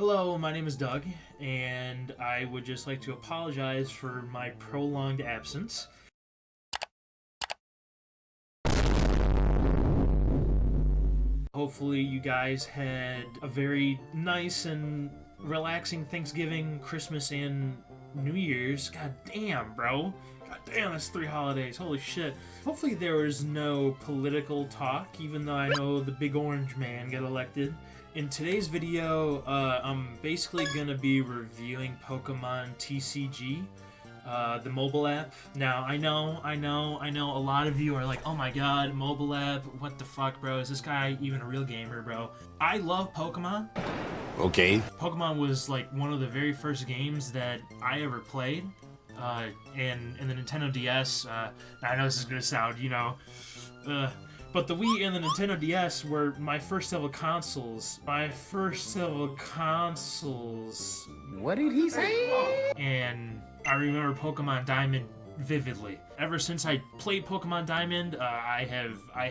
Hello, my name is Doug, and I would just like to apologize for my prolonged absence. Hopefully you guys had a very nice and relaxing Thanksgiving, Christmas, and New Year's. God damn, bro. God damn, that's 3 holidays. Holy shit. Hopefully there was no political talk, even though I know the big orange man got elected. In today's video, I'm basically gonna be reviewing Pokemon TCG, the mobile app. Now, I know a lot of you are like, oh my god, mobile app, what the fuck, bro? Is this guy even a real gamer, bro? I love Pokemon. Okay. Pokemon was like one of the very first games that I ever played, and in the Nintendo DS. I know this is gonna sound, but the Wii and the Nintendo DS were my first ever consoles. What did he say? And I remember Pokemon Diamond vividly. Ever since I played Pokemon Diamond, I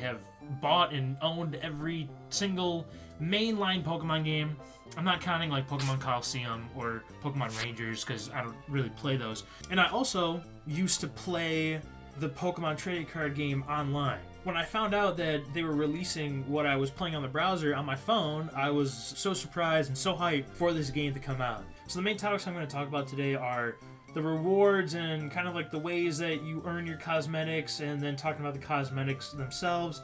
have bought and owned every single mainline Pokemon game. I'm not counting like Pokemon Coliseum or Pokemon Rangers because I don't really play those. And I also used to play the Pokemon trading card game online. When I found out that they were releasing what I was playing on the browser on my phone, I was so surprised and so hyped for this game to come out. So the main topics I'm going to talk about today are the rewards and kind of like the ways that you earn your cosmetics, and then talking about the cosmetics themselves,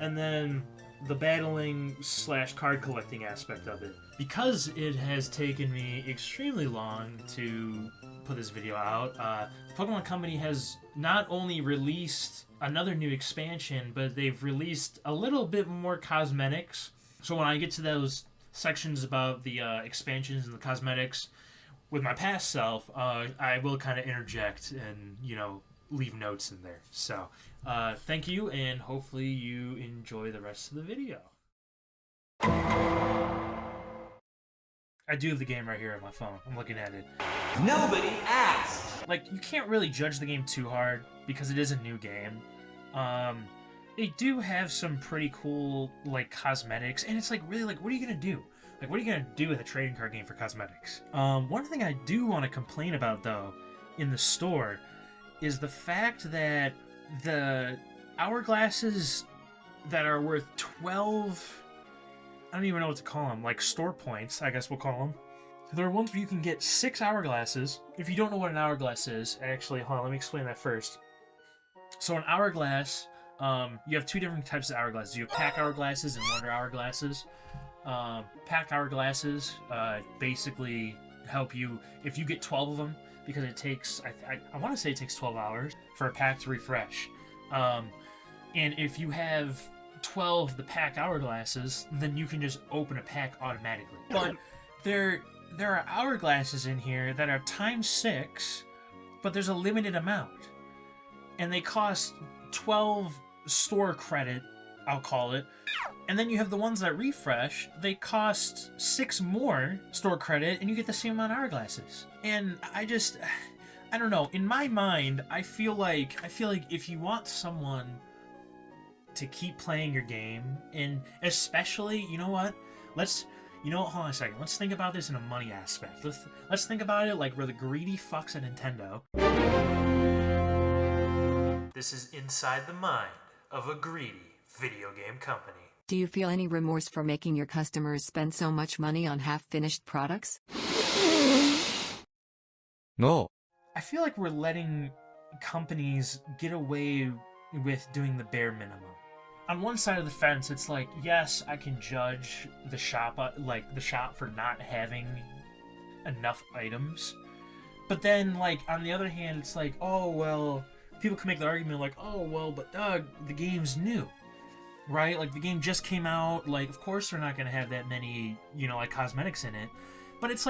and then the battling / card collecting aspect of it. Because it has taken me extremely long to put this video out, the Pokemon Company has not only released another new expansion, but they've released a little bit more cosmetics. So when I get to those sections about the expansions and the cosmetics with my past self, I will kind of interject and, leave notes in there. So thank you, and hopefully you enjoy the rest of the video. I do have the game right here on my phone. I'm looking at it. Nobody asked! Like, you can't really judge the game too hard because it is a new game. They do have some pretty cool, cosmetics, and it's really what are you gonna do? What are you gonna do with a trading card game for cosmetics? One thing I do want to complain about, though, in the store is the fact that the hourglasses that are worth 12... I don't even know what to call them, store points, I guess we'll call them. There are ones where you can get 6 hourglasses. If you don't know what an hourglass is, actually, hold on, let me explain that first. So an hourglass, you have 2 different types of hourglasses. You have pack hourglasses and wonder hourglasses. Pack hourglasses basically help you, if you get 12 of them, because it takes, I want to say it takes 12 hours for a pack to refresh. And if you have 12 of the pack hourglasses, then you can just open a pack automatically. But there are hourglasses in here that are ×6, but there's a limited amount. And they cost 12 store credit, I'll call it. And then you have the ones that refresh, they cost 6 more store credit, and you get the same amount of hourglasses. And I don't know, in my mind, I feel like if you want someone to keep playing your game, and especially, you know what, hold on a second, let's think about this in a money aspect. Let's think about it like we're the greedy fucks at Nintendo. This is inside the mind of a greedy video game company. Do you feel any remorse for making your customers spend so much money on half-finished products? No. I feel like we're letting companies get away with doing the bare minimum. On one side of the fence, it's like, yes, I can judge the shop, for not having enough items. But then, on the other hand, it's like, oh, well, people can make the argument oh, well, but Doug, the game's new, right? The game just came out, of course they're not going to have that many, cosmetics in it. But it's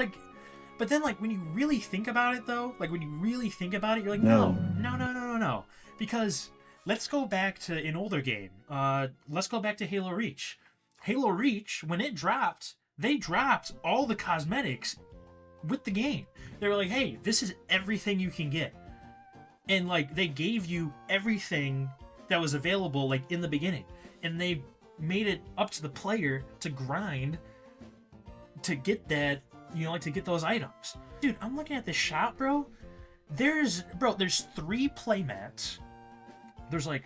but then, when you really think about it, though, you're like, no. Because let's go back to an older game. Let's go back to Halo Reach. Halo Reach, when it dropped, they dropped all the cosmetics with the game. They were like, hey, this is everything you can get. And, they gave you everything that was available, in the beginning. And they made it up to the player to grind to get that like to get those items. Dude, I'm looking at this shop, bro. There's 3 playmats. There's like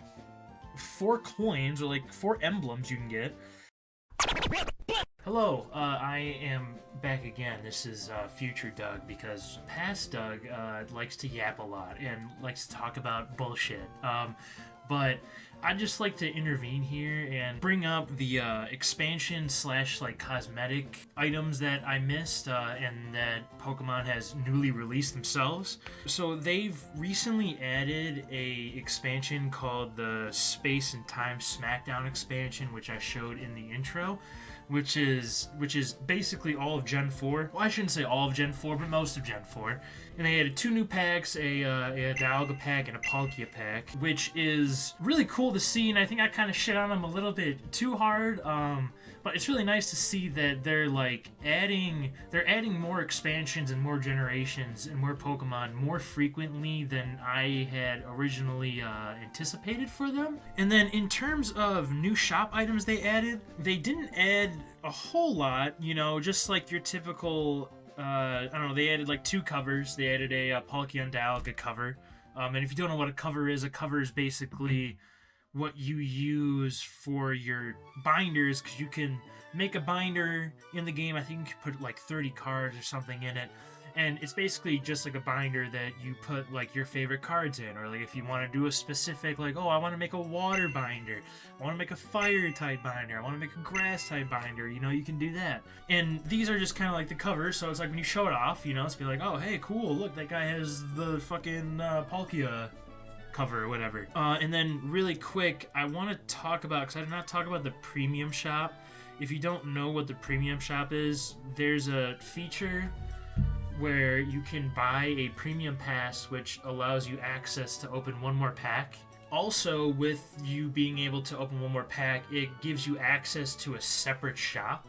4 coins or like 4 emblems you can get. Hello, I am back again. This is future Doug, because past Doug likes to yap a lot and likes to talk about bullshit. But I'd just like to intervene here and bring up the expansion / like cosmetic items that I missed and that Pokemon has newly released themselves. So they've recently added a expansion called the Space and Time Smackdown expansion, which I showed in the intro. Which is basically all of Gen 4. Well, I shouldn't say all of Gen 4, but most of Gen 4. And they added 2 new packs, a Dialga pack and a Palkia pack, which is really cool to see, and I think I kind of shit on them a little bit too hard. But it's really nice to see that they're adding more expansions and more generations and more Pokemon more frequently than I had originally anticipated for them. And then in terms of new shop items they added, they didn't add a whole lot, just like your typical, I don't know, they added like 2 covers. They added a Palkia and Dialga cover. And if you don't know what a cover is basically what you use for your binders, because you can make a binder in the game. I think you can put like 30 cards or something in it, and it's basically just like a binder that you put like your favorite cards in, or like if you want to do a specific, like, oh, I want to make a water binder, I want to make a fire type binder, I want to make a grass type binder, you can do that. And these are just kind of like the covers, so it's like when you show it off, it's be like, oh, hey, cool, look, that guy has the fucking Palkia cover or whatever. And then really quick, I want to talk about, because I did not talk about the premium shop. If you don't know what the premium shop is, there's a feature where you can buy a premium pass, which allows you access to open 1 more pack. Also, with you being able to open 1 more pack, it gives you access to a separate shop,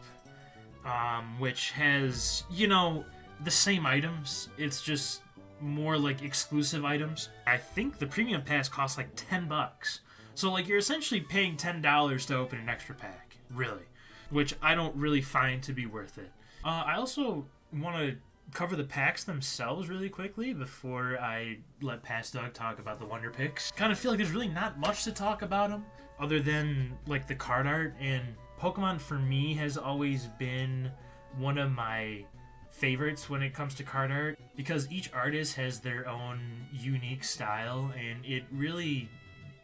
which has, the same items. It's just more like exclusive items. I think the premium pass costs like $10. So like you're essentially paying $10 to open an extra pack, really, which I don't really find to be worth it. I also want to cover the packs themselves really quickly before I let Past Doug talk about the Wonder Picks. Kind of feel like there's really not much to talk about them other than like the card art, and Pokemon for me has always been one of my favorites when it comes to card art, because each artist has their own unique style, and it really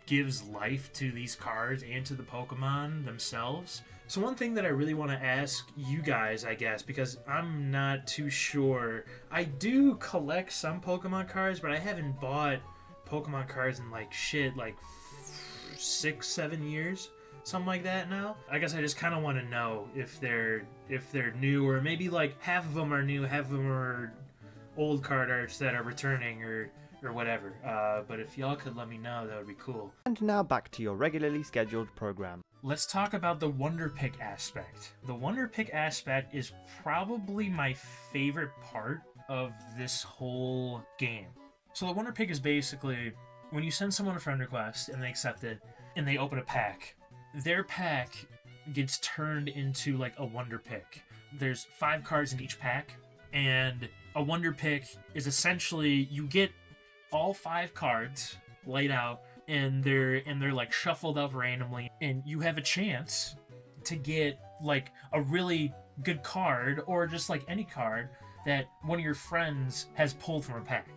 gives life to these cards and to the Pokemon themselves. So one thing that I really want to ask you guys, I guess, because I'm not too sure, I do collect some Pokemon cards, but I haven't bought Pokemon cards in like 6-7 years, something like that now. I guess I just kind of want to know if they're new, or maybe like half of them are new, half of them are old card arts that are returning, or whatever. But if y'all could let me know, that would be cool. And now back to your regularly scheduled program. Let's talk about the Wonder Pick aspect. The Wonder Pick aspect is probably my favorite part of this whole game. So the Wonder Pick is basically when you send someone a friend request and they accept it and they open a pack, their pack gets turned into like a Wonder Pick. There's 5 cards in each pack, and a Wonder Pick is essentially you get all 5 cards laid out, and they're like shuffled up randomly, and you have a chance to get like a really good card, or just like any card that one of your friends has pulled from a pack.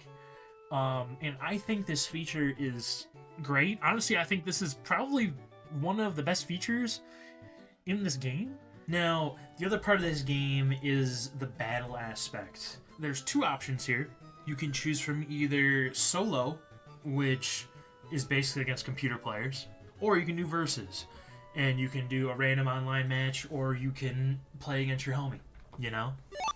And I think this feature is great. Honestly, I think this is probably one of the best features in this game. Now, the other part of this game is the battle aspect. There's 2 options here. You can choose from either solo, which is basically against computer players, or you can do versus, and you can do a random online match, or you can play against your homie,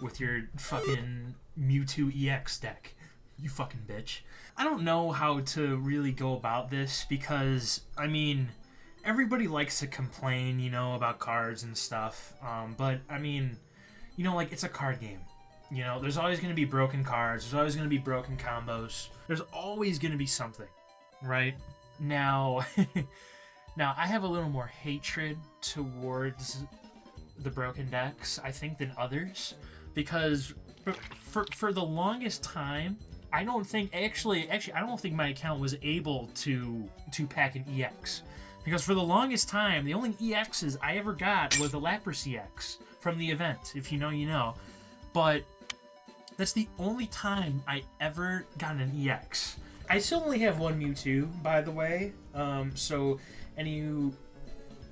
with your fucking Mewtwo EX deck. You fucking bitch. I don't know how to really go about this, because, I mean, everybody likes to complain, about cards and stuff, but, I mean, like, it's a card game. There's always going to be broken cards, there's always going to be broken combos, there's always going to be something, right? Now, I have a little more hatred towards the broken decks, I think, than others, because for the longest time, I don't think actually I don't think my account was able to pack an EX, because for the longest time the only EXs I ever got was the Lapras EX from the event. If you know, you know, but that's the only time I ever got an EX. I still only have one Mewtwo, by the way. So any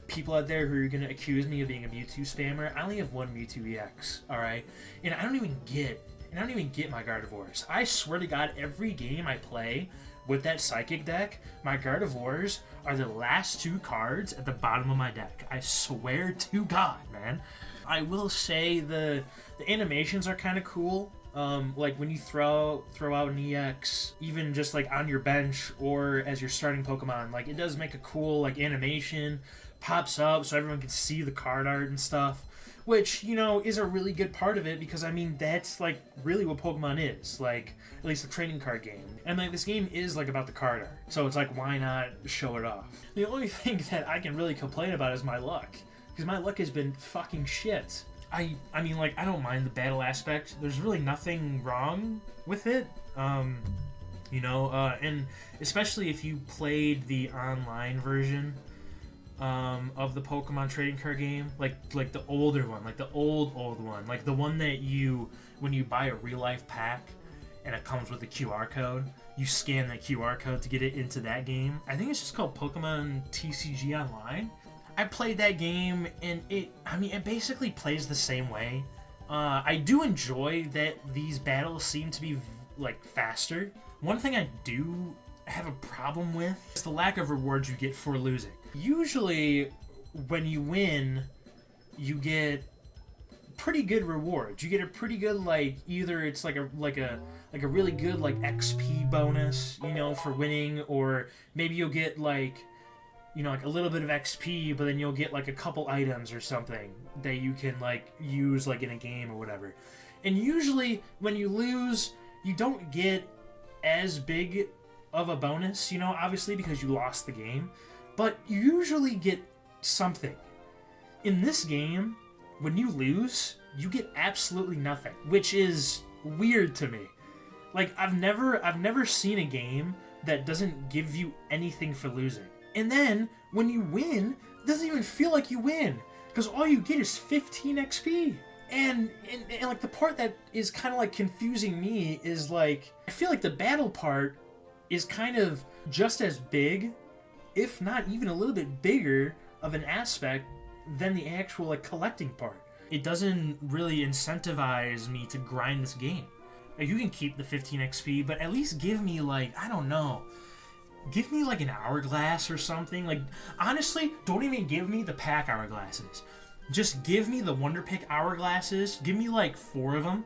people out there who are gonna accuse me of being a Mewtwo spammer, I only have one Mewtwo EX. All right, and I don't even get my Gardevoirs. I swear to God, every game I play with that Psychic deck, my Gardevoirs are the last 2 cards at the bottom of my deck. I swear to God, man. I will say the animations are kind of cool. Like when you throw out an EX, even just like on your bench or as you're starting Pokemon, like it does make a cool like animation, pops up so everyone can see the card art and stuff, which, you know, is a really good part of it, because I mean that's like really what Pokemon is, like at least the trading card game. And like this game is like about the card art, so it's like, why not show it off? The only thing that I can really complain about is my luck, because my luck has been fucking shit. I mean, like, I don't mind the battle aspect. There's really nothing wrong with it. You know, and especially if you played the online version of the Pokemon trading card game, like the older one, like the old one, like the one that when you buy a real life pack and it comes with a QR code, you scan that QR code to get it into that game. I think it's just called Pokemon TCG Online. I played that game, and it basically plays the same way. I do enjoy that these battles seem to be like faster. One thing I do have a problem with is the lack of rewards you get for losing. Usually when you win, you get pretty good rewards. You get a pretty good, like, either it's like a really good like XP bonus, you know, for winning, or maybe you'll get like, you know, like a little bit of XP, but then you'll get like a couple items or something that you can like use like in a game or whatever. And usually when you lose, you don't get as big of a bonus, you know, obviously because you lost the game, but you usually get something. In this game, when you lose, you get absolutely nothing, which is weird to me. Like, I've never seen a game that doesn't give you anything for losing. And then, when you win, it doesn't even feel like you win, because all you get is 15 XP. And like, the part that is kind of like confusing me is like, I feel like the battle part is kind of just as big, if not even a little bit bigger of an aspect than the actual like collecting part. It doesn't really incentivize me to grind this game. Like, you can keep the 15 XP, but at least give me like, I don't know, give me like an hourglass or something. Like, honestly, don't even give me the pack hourglasses. Just give me the Wonder Pick hourglasses. Give me like 4 of them,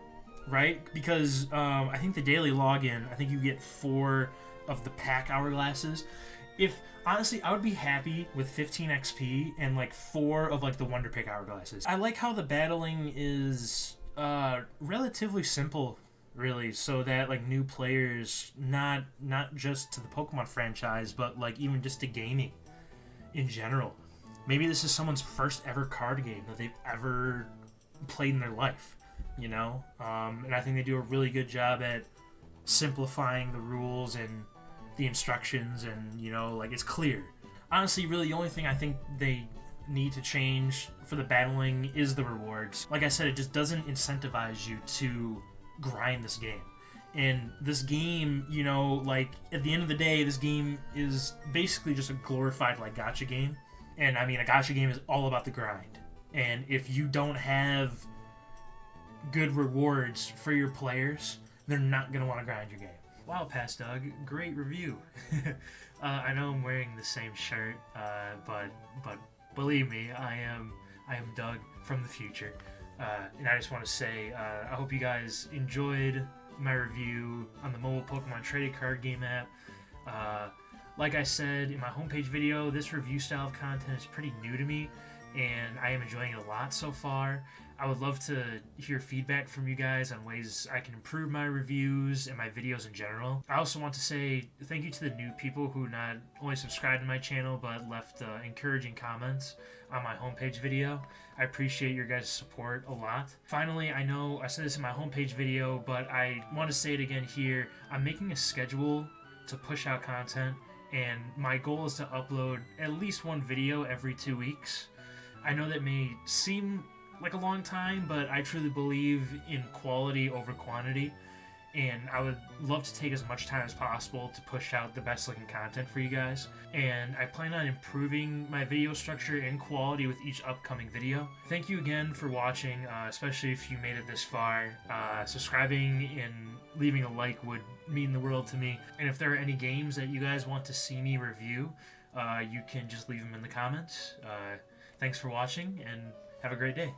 right? Because I think the daily login, I think you get 4 of the pack hourglasses. Honestly, I would be happy with 15 XP and like 4 of like the Wonder Pick hourglasses. I like how the battling is relatively simple, really, so that like new players, not just to the Pokemon franchise, but like even just to gaming in general, maybe this is someone's first ever card game that they've ever played in their life, you know. And I think they do a really good job at simplifying the rules and the instructions, and, you know, like, it's clear. Honestly, really, the only thing I think they need to change for the battling is the rewards. Like I said, it just doesn't incentivize you to grind this game. And this game, you know, like, at the end of the day, this game is basically just a glorified, like, gacha game. And, I mean, a gacha game is all about the grind. And if you don't have good rewards for your players, they're not going to want to grind your game. Wow, Past Doug, great review. I know I'm wearing the same shirt, but believe me, I am Doug from the future. And I just want to say, I hope you guys enjoyed my review on the mobile Pokemon trading card game app. Like I said in my homepage video, this review style of content is pretty new to me, and I am enjoying it a lot so far. I would love to hear feedback from you guys on ways I can improve my reviews and my videos in general. I also want to say thank you to the new people who not only subscribed to my channel but left encouraging comments on my homepage video. I appreciate your guys' support a lot. Finally, I know I said this in my homepage video, but I want to say it again here. I'm making a schedule to push out content, and my goal is to upload at least one video every 2 weeks. I know that may seem like a long time, but I truly believe in quality over quantity, and I would love to take as much time as possible to push out the best looking content for you guys. And I plan on improving my video structure and quality with each upcoming video. Thank you again for watching, especially if you made it this far. Subscribing and leaving a like would mean the world to me. And if there are any games that you guys want to see me review, you can just leave them in the comments. Thanks for watching, and have a great day.